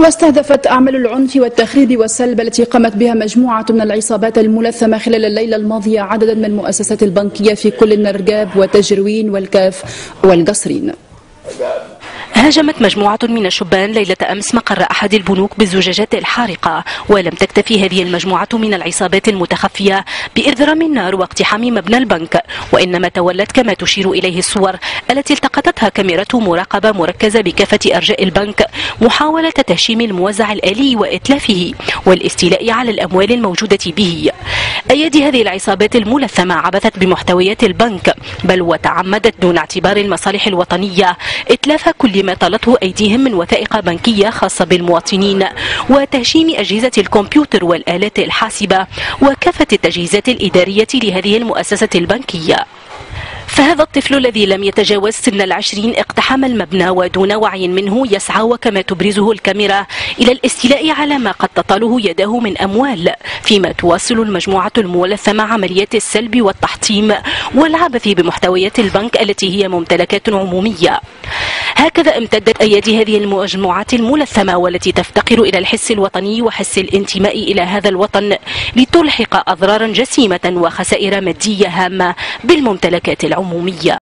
واستهدفت أعمال العنف والتخريب والسلب التي قامت بها مجموعة من العصابات الملثمة خلال الليلة الماضية عددا من المؤسسات البنكية في كل النرجاب وتجروين والكاف والقصرين. هاجمت مجموعة من الشبان ليلة أمس مقر أحد البنوك بالزجاجات الحارقة، ولم تكتفي هذه المجموعة من العصابات المتخفية بإذرام النار واقتحام مبنى البنك، وإنما تولت كما تشير إليه الصور التي التقطتها كاميرات مراقبة مركزة بكافة أرجاء البنك محاولة تهشيم الموزع الآلي وإتلافه والاستيلاء على الأموال الموجودة به. أيدي هذه العصابات الملثمة عبثت بمحتويات البنك، بل وتعمدت دون اعتبار المصالح الوطنية إتلاف كل ما طالته أيديهم من وثائق بنكية خاصة بالمواطنين، وتهشيم أجهزة الكمبيوتر والآلات الحاسبة وكافة التجهيزات الإدارية لهذه المؤسسة البنكية. فهذا الطفل الذي لم يتجاوز سن 20 اقتحم المبنى ودون وعي منه يسعى وكما تبرزه الكاميرا إلى الاستيلاء على ما قد تطاله يده من أموال، فيما تواصل المجموعة الملثمة عمليات السلب والتحطيم والعبث بمحتويات البنك التي هي ممتلكات عمومية. هكذا امتدت أيدي هذه المجموعات الملثمة والتي تفتقر إلى الحس الوطني وحس الانتماء إلى هذا الوطن لتلحق أضرارا جسيمة وخسائر مادية هامة بالممتلكات العمومية.